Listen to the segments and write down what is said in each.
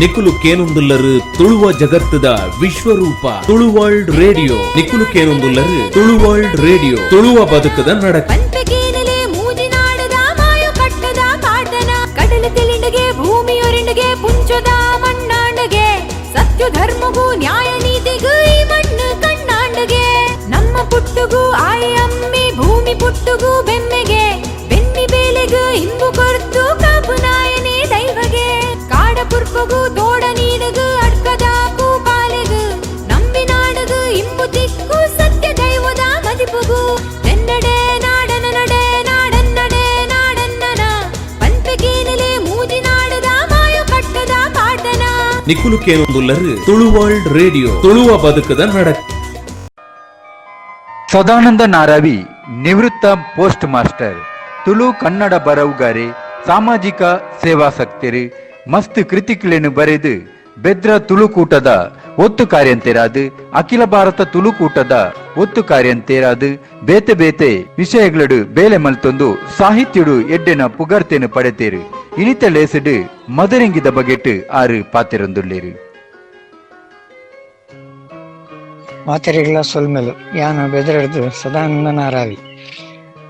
ನಿಕುಲು ಕೇನೊಂದುಲ್ಲರು ತುಳುವ ಜಗತ್ತದ ವಿಶ್ವರೂಪ Tulu world radio. ನಿಕುಲು ಕೇನೊಂದುಲ್ಲರು Tulu world radio, ತುಳುವ ಬದುಕದ ನಡಕ. ಭೂಮಿಯೊರೆಂಡಿಗೆ ಪುಂಚದ ಮಣ್ಣಾಂಡಗೆ ಸತ್ಯ ಧರ್ಮಗೂ ನ್ಯಾಯ ನೀತಿಗೂ ಈ ಮಣ್ಣು ಕಣ್ಣಾಂಡಗೆ. ನಮ್ಮ ಪುಟ್ಟುಗೂ ಆಯ ಅಮ್ಮಿ ಭೂಮಿ ಪುಟ್ಟುಗೂ ಬೆಮ್ಮೆಗೆ ಬೆನ್ನಿ ಬೇಲೆಗೂ ಇಂಬು ಕೊರ್ತು ಕಾಪು ನಾಯನೇ ದೈವಗೆ. ಕಾಡ ಪುರ್ಪಗೂ ತೋಡ ನೀಡಗು ಅಡ್ಕದಾಕು ಪಾಲೆಗು ನಂಬಿ ನಾಡಗು ಇಂಬು ತಿಕ್ಕು ಸತ್ಯ ದೈವದ ಮದಿಪುಗು. ಎನ್ನಡೆ ನಾಡನ ನಡೆ ನಾಡನ್ನಡೆ ನಾಡನ್ನನ ಪಂಪೆಗೇನಲೆ ಮೂಜಿ ನಾಡದ ಮಾಯು ಕಟ್ಟದ ಪಾಟನ. ನಿಕುಲು ಕೇನೊಂದುಲ್ಲರು ತುಳು ವರ್ಲ್ಡ್ ರೇಡಿಯೋ, ತುಳುವ ಬದುಕದ ನಡಕ. ಸದಾನಂದ ನಾರಾವಿ ನಿವೃತ್ತ ಪೋಸ್ಟ್ ಮಾಸ್ಟರ್, ತುಳು ಕನ್ನಡ ಬರವುಗಾರೆ, ಸಾಮಾಜಿಕ ಸೇವಾಸಕ್ತರು, ಮಸ್ತ್ ಕೃತಿಗಳನ್ನು ಬರೆದು ಬೆದ್ರ ತುಳುಕೂಟದ ಒತ್ತು ಕಾರ್ಯಂತೇರಾದು, ಅಖಿಲ ಭಾರತ ತುಳುಕೂಟದ ಒತ್ತು ಕಾರ್ಯಂತೇರಾದು ಬೇತೆ ಬೇತೆ ವಿಷಯಗಳು ಬೇಲೆ ಮಲ್ತೊಂದು ಸಾಹಿತ್ಯಡು ಎಡ್ಡೆನ ಪುಗರ್ತೆನು ಪಡೆತೇರು. ಇನಿತ ಲೇಸಡು ಮದರಂಗಿದ ಬಗೆಟ್ ಆರು ಪಾತೆರೊಂದುಳ್ಳೇರು. ಮಾತೆರೆಗಳ ಸೊಲ್ಮೆಲು ಯಾನ ಬೆದರೆಡ್ದು ಸದಾನಂದ ನಾರಾವಿ.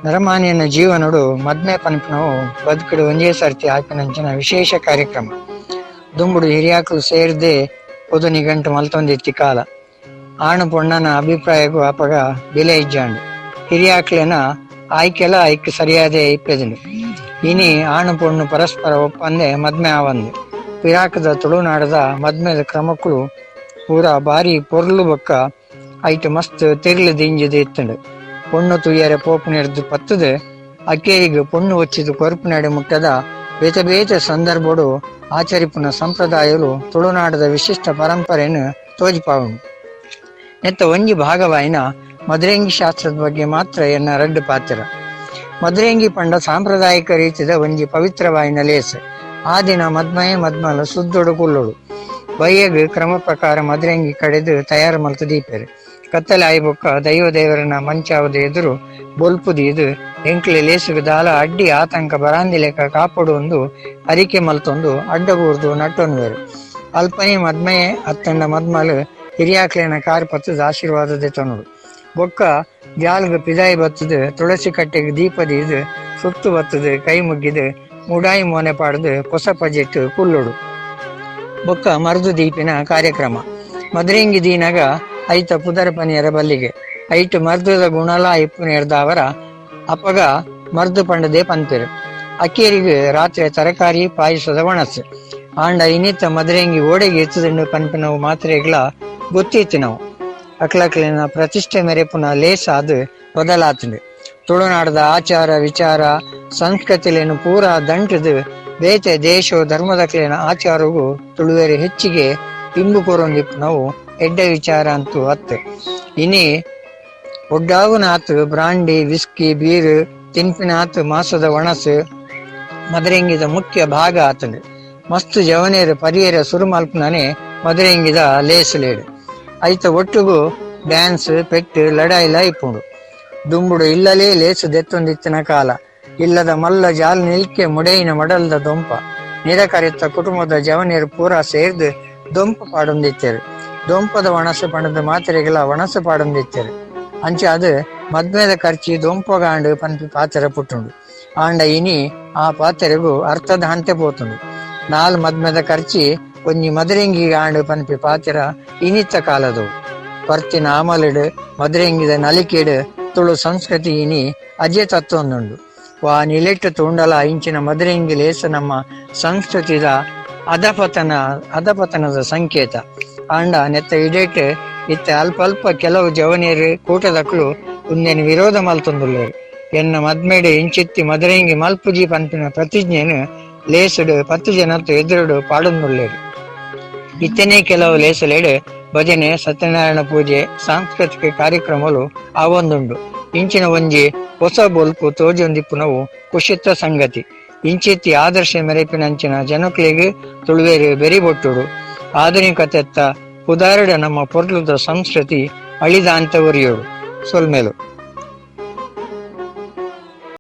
ನರಮಾನ್ಯನ ಜೀವನಡು ಮದ್ಮೆ ಪನ್ಪನವು ಬದುಕಡು ಒಂದೇ ಸರ್ತಿ ಆಪಿನಂಚಿನ ವಿಶೇಷ ಕಾರ್ಯಕ್ರಮ. ದುಂಬುಡು ಹಿರಿಯಾಕಲು ಸೇರಿದೆ ಪೊದು ನಿಘಂಟು ಮಲ್ತೊಂದಿತ್ತಿ ಕಾಲ. ಆಣು ಪೊಣ್ಣನ ಅಭಿಪ್ರಾಯಗೂ ಅಪಗ ಬೆಲೆ ಇಜ್ಜಾಂಡು ಹಿರಿಯಾಕ್ಲೆನ ಆಯ್ಕೆಲ ಐಕ್ ಸರಿಯಾದೆ ಇಪ್ಪೆದನು. ಇನಿ ಆಣು ಪೊಣ್ಣು ಪರಸ್ಪರ ಒಪ್ಪಂದೆ ಮದ್ಮೆ ಆವಂದು. ಪಿರಾಕದ ತುಳುನಾಡದ ಮದ್ಮೆದ ಕ್ರಮಕ್ಕಳು ಪೂರ ಬಾರಿ ಪೊರ್ಲು ಬೊಕ್ಕ ಐಟು ಮಸ್ತ್ ತಿರ್ಲು ದಿಂಜದು ಇತ್ತಂಡು. ಪೊಣ್ಣು ತುಯ್ಯರೆ ಪೋಪು ನೆಡ್ದು ಪತ್ತದು ಅಕ್ಕೇರಿಗೆ ಪೊಣ್ಣು ಒಚ್ಚಿದು ಕೊರುಪು ನಡೆ ಮುಟ್ಟದ ಬೇತೆ ಬೇತೆ ಸಂದರ್ಭಡು ಆಚರಿಪುನ ಸಂಪ್ರದಾಯಲು ತುಳುನಾಡದ ವಿಶಿಷ್ಟ ಪರಂಪರೆಯನ್ನು ತೋಜಿಪಾವುಂಡು. ನೆತ್ತ ಒಂಜಿ ಭಾಗವಾಯಿನ ಮದರಂಗಿ ಶಾಸ್ತ್ರದ ಬಗ್ಗೆ ಮಾತ್ರ ಎನ್ನ ರಡ್ಡು ಪಾತ್ರ. ಮದರಂಗಿ ಪಂಡ ಸಾಂಪ್ರದಾಯಿಕ ರೀತಿದ ಒಂಜಿ ಪವಿತ್ರವಾಯಿನ ಲೇಸ್. ಆ ದಿನ ಮದ್ಮಯೇ ಮದ್ಮಲ ಸುದ್ದೊಡು ಕುಲ್ಲೊಡು ಬಯ್ಯಗ್ ಕ್ರಮ ಪ್ರಕಾರ ಮದರಂಗಿ ಕಡೆದು ತಯಾರು ಮಲ್ತು ದೀಪೆರು. ಕತ್ತಲೆ ಆಯ್ಬೊಕ್ಕ ದೈವ ದೇವರನ ಮಂಚಾವದ ಎದುರು ಬೊಲ್ಪುದು ಇದು ಎಂಕ್ಲೆ ಲೇಸುಗ ದಾಲ ಅಡ್ಡಿ ಆತಂಕ ಬರಾಂದಿ ಲೆಕ್ಕ ಕಾಪಾಡು ಒಂದು ಅರಿಕೆ ಮಲ್ತೊಂದು ಅಡ್ಡಗೂರ್ದು ನಟ್ಟೊನ್ವೇರು. ಅಲ್ಪನೆ ಮದ್ಮಯೇ ಅತ್ತಂಡ ಮದ್ಮಲು ಹಿರಿಯಾಕ್ಲೇನ ಕಾರ್ ಪತ್ತದ ಆಶೀರ್ವಾದದೆ ತೊನಡು. ಬೊಕ್ಕ ಜಾಲ್ಗ ಪಿದಾಯಿ ಬತ್ತದು ತುಳಸಿ ಕಟ್ಟೆಗೆ ದೀಪದ ಇದು ಸುತ್ತು ಬತ್ತದು ಕೈ ಮುಗ್ಗಿದು ಮುಡಾಯಿ ಮೋನೆ ಪಾಡ್ದು ಹೊಸ ಪಜೆಟ್ಟು ಕುಲ್ಲೊಡು. ಬೊಕ್ಕ ಮರ್ದು ದೀಪಿನ ಕಾರ್ಯಕ್ರಮ ಮದರಂಗಿ ದೀನಗ ಐತ ಪುದರ ಪನಿಯರ ಬಲ್ಲಿಗೆ ಐಟು ಮರ್ದದ ಗುಣಲ ಇಪ್ಪು ನೆಡ್ದವರ ಅಪಗ ಮರ್ದು ಪಂಡದೆ ಪಂಪೆರು. ಅಕ್ಕೇರಿಗೆ ರಾತ್ರಿ ತರಕಾರಿ ಪಾಯಸದ ಒಣಸು ಆಂಡ ಇನಿತ ಮದರಂಗಿ ಓಡೆಗೆ ಎತ್ತದಂಡು ಪಂಪಿನವು ಮಾತ್ರೆಗಳ ಗೊತ್ತಿತ್ತು ನಾವು. ಅಕ್ಲಕ್ಲಿನ ಪ್ರತಿಷ್ಠೆ ಮೆರೆಪುನ ಲೇಸ ಅದು ಬದಲಾತಂಡು. ತುಳುನಾಡದ ಆಚಾರ ವಿಚಾರ ಸಂಸ್ಕೃತಿಲೇನು ಪೂರ ದಂಟದು ಬೇತೆ ದೇಶ ಧರ್ಮದಕ್ಲಿನ ಆಚಾರಗೂ ತುಳುವೇರಿ ಹೆಚ್ಚಿಗೆ ಇಂಬು ಕೊರೊಂದಿಪ್ಪು ನಾವು ಎಡ್ಡ ವಿಚಾರ ಅಂತೂ ಅತ್ತು. ಇನಿ ಒಡ್ಡಾವುನಾತು ಬ್ರಾಂಡಿ ವಿಸ್ಕಿ ಬೀರು ತಿನ್ಪಿನಾತು ಮಾಸದ ಒಣಸು ಮದರಂಗಿದ ಮುಖ್ಯ ಭಾಗ ಆತಂಡು. ಮಸ್ತ್ ಜವನೇರು ಪರಿಯರ ಸುರುಮಲ್ಪನೇ ಮದರಂಗಿದ ಲೇಸುಲೇಡು. ಐತ ಒಟ್ಟುಗೂ ಡ್ಯಾನ್ಸ್ ಪೆಟ್ಟು ಲಡಾಯಿಲ ಇಪ್ಪುಂಡು. ದುಂಬುಡು ಇಲ್ಲಲೇ ಲೇಸು ದೆತ್ತೊಂದಿತ್ತಿನ ಕಾಲ. ಇಲ್ಲದ ಮಲ್ಲ ಜಾಲ್ ನಿಲ್ಕೆ ಮುಡೈನ ಮಡಲ್ದ ದೊಂಪ ನಿರಕರಿತ ಕುಟುಂಬದ ಜವನೇರು ಪೂರ ಸೇರ್ದು ದೊಂಪ ಪಾಡೊಂದಿತ್ತೇರು. ದೊಂಪದ ಒಣಸು ಪಣದ ಮಾತ್ರೆಗಳ ಒಣಸು ಪಾಡೊಂದಿತ್ತೇರು. ಅಂಚ ಅದು ಮದ್ಮೆದ ಖರ್ಚಿ ದೊಂಪಗಾಂಡು ಪನ್ಪಿ ಪಾತ್ರೆ ಪುಟ್ಟುಂಡು. ಆಂಡ ಇನಿ ಆ ಪಾತ್ರೆಗೂ ಅರ್ಥದ ಹಂತೆ ಪೋತುಂಡು. ನಾಲ್ ಮದ್ಮೆದ ಖರ್ಚಿ ಒಂಜಿ ಮದರಂಗಿ ಆಂಡು ಪನ್ಪಿ ಪಾತ್ರ ಇನಿತ್ತ ಕಾಲದವು. ಪರ್ತಿನ ಆಮಲಡು ಮದರಂಗಿದ ನಲಿಕೆಡು ತುಳು ಸಂಸ್ಕೃತಿ ಇನಿ ಅಜೆ ತತ್ತೊಂದುಂಡು. ವಾ ನಿಲೆಟ್ಟು ತುಂಡಲ ಇಂಚಿನ ಮದರಂಗಿ ಲೇಸ ನಮ್ಮ ಸಂಸ್ಕೃತಿದ ಅಧಪತನದ ಸಂಕೇತ. ಆಂಡ ನೆತ್ತ ಇಡೇಟ್ ಇತ್ತ ಅಲ್ಪ ಅಲ್ಪ ಕೆಲವು ಜವನಿಯರು ಕೂಟದಕ್ಳು ಉಂದೇನು ವಿರೋಧ ಮಲ್ತೊಂದುಳ್ಳೇರು. ಎನ್ನ ಮದ್ಮೆಡೆ ಇಂಚಿತ್ತಿ ಮದರಂಗಿ ಮಲ್ಪುಜಿ ಪಂಪಿನ ಪ್ರತಿಜ್ಞೆನು ಲೇಸುಡು 10 ಜನತ್ತು ಎದುರುಡು ಪಾಡೊಂದುಳ್ಳೇರು. ಇತ್ತನೇ ಕೆಲವು ಲೇಸಲೆಡು ಭಜನೆ ಸತ್ಯನಾರಾಯಣ ಪೂಜೆ ಸಾಂಸ್ಕೃತಿಕ ಕಾರ್ಯಕ್ರಮಗಳು ಆವೊಂದುಂಡು. ಇಂಚಿನ ಒಂಜಿ ಹೊಸ ಬೊಲ್ಪು ತೋಜೊಂದಿಪ್ಪುನವು ಕುಶಿತ್ತ ಸಂಗತಿ. ಇಂಚಿತ್ತಿ ಆದರ್ಶ ಮೆರೆಪಿನಂಚಿನ ಜನಕ್ಲಿಗೆ ತುಳುವೇರು ಬೆರಿಬೊಟ್ಟುಡು. ಆಧುನಿಕತೆತ್ತ ಪುದಾರಡ ನಮ್ಮ ಪೊರ್ಲುದ ಸಂಸ್ಕೃತಿ ಅಳಿದ ಅಂತವರಿಯೋಡು ಸೊಲ್ಮೆಲು.